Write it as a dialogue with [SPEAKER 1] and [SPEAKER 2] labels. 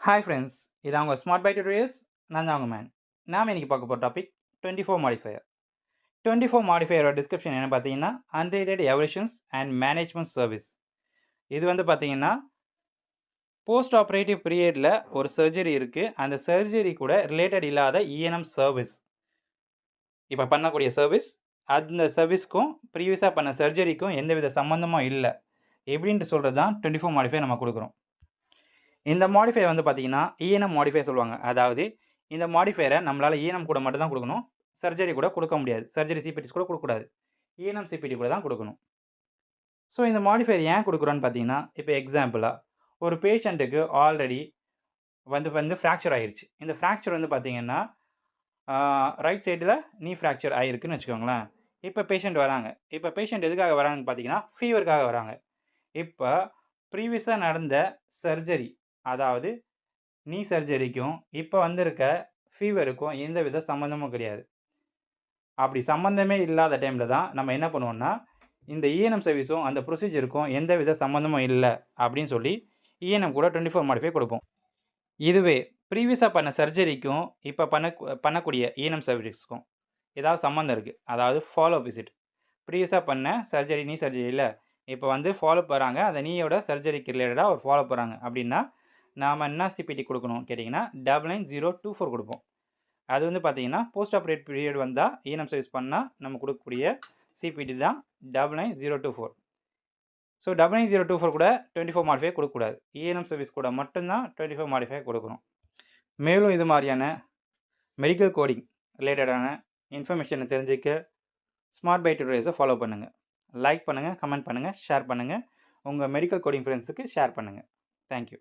[SPEAKER 1] Hi friends, இது அவங்க smart by tutorials. நான் தான் அவங்க மேன். நாம் இன்றைக்கி பார்க்க போகிற டாபிக் 24 மாடிஃபையர். 24 மாடிஃபையரோட டிஸ்கிரிப்ஷன் என்ன பார்த்தீங்கன்னா, unrated evolutions and management service. இது வந்து பார்த்தீங்கன்னா, போஸ்ட் ஆப்ரேட்டிவ் பீரியடில் ஒரு சர்ஜரி இருக்குது. அந்த சர்ஜரி கூட ரிலேட்டட் இல்லாத இஎன்எம் சர்வீஸ். இப்போ பண்ணக்கூடிய சர்வீஸ், அந்த சர்வீஸ்க்கும் ப்ரீவியஸாக பண்ண சர்ஜரிக்கும் எந்தவித சம்மந்தமும் இல்லை. எப்படின்ட்டு சொல்கிறது தான் 24 மாடிஃபை நம்ம கொடுக்குறோம். இந்த மாடிஃபை வந்து பார்த்தீங்கன்னா இஎன்எம் மாடிஃபை சொல்லுவாங்க. அதாவது இந்த மாடிஃபையரை நம்மளால் இஎன்எம் கூட மட்டும் தான் கொடுக்கணும். சர்ஜரி கூட கொடுக்க முடியாது. சர்ஜரி சிபிடிஸ் கூட கொடுக்கக்கூடாது. இஎன்எம் சிபிடி கூட தான் கொடுக்கணும். ஸோ இந்த மாடிஃபையர் ஏன் கொடுக்குறோன்னு பார்த்தீங்கன்னா, இப்போ எக்ஸாம்பிளாக ஒரு பேஷண்ட்டுக்கு ஆல்ரெடி வந்து ஃப்ராக்சர் ஆகிருச்சு. இந்த ஃப்ராக்சர் வந்து பார்த்தீங்கன்னா ரைட் சைடில் நீ ஃப்ராக்சர் ஆகிருக்குன்னு வச்சுக்கோங்களேன். இப்போ பேஷண்ட் வராங்க. இப்போ பேஷண்ட் எதுக்காக வராங்கன்னு பார்த்தீங்கன்னா, ஃபீவருக்காக வராங்க. இப்போ ப்ரீவியஸாக நடந்த சர்ஜரி, அதாவது நீ சர்ஜரிக்கும் இப்போ வந்திருக்க ஃபீவருக்கும் எந்த வித சம்மந்தமும் கிடையாது. அப்படி சம்மந்தமே இல்லாத டைமில் தான் நம்ம என்ன பண்ணுவோம்னா, இந்த இஎன்எம் சர்வீஸும் அந்த ப்ரொசீஜருக்கும் எந்த வித சம்மந்தமும் இல்லை அப்படின்னு சொல்லி இஎன்எம் கூட 24 மாடிஃபை கொடுப்போம். இதுவே ப்ரீவியஸாக பண்ண சர்ஜரிக்கும் இப்போ பண்ணக்கூடிய இஎன்எம் சர்வீஸ்க்கும் ஏதாவது சம்மந்தம் இருக்குது. அதாவது ஃபாலோ விசிட். ப்ரீவியஸாக பண்ண சர்ஜரி நீ சர்ஜரியில் இப்போ வந்து ஃபாலோ போகிறாங்க. அந்த நீயோட சர்ஜரிக்கு ரிலேட்டடாக ஒரு ஃபாலோ போகிறாங்க அப்படின்னா, நாம் என்ன சிபிடி கொடுக்கணும் கேட்டிங்கன்னா 99024 கொடுப்போம். அது வந்து பார்த்தீங்கன்னா போஸ்ட் ஆப்ரேட் பீரியட் வந்தால் இஎன்எம் சர்வீஸ் பண்ணால் நம்ம கொடுக்கக்கூடிய சிபிடி தான் 99024. ஸோ 99024 கூட 24 மாடிஃபை கொடுக்கக்கூடாது. இஎன்எம் சர்வீஸ் கூட மட்டும்தான் 24 மாடிஃபை கொடுக்கணும். மேலும் இது மாதிரியான மெடிக்கல் கோடிங் ரிலேட்டடான இன்ஃபர்மேஷனை தெரிஞ்சுக்க ஸ்மார்ட் பை டுடோரியல்ஸை ஃபாலோ பண்ணுங்கள். லைக் பண்ணுங்கள், கமெண்ட் பண்ணுங்கள், ஷேர் பண்ணுங்கள். உங்கள் மெடிக்கல் கோடிங் ஃப்ரெண்ட்ஸுக்கு ஷேர் பண்ணுங்கள். தேங்க்யூ.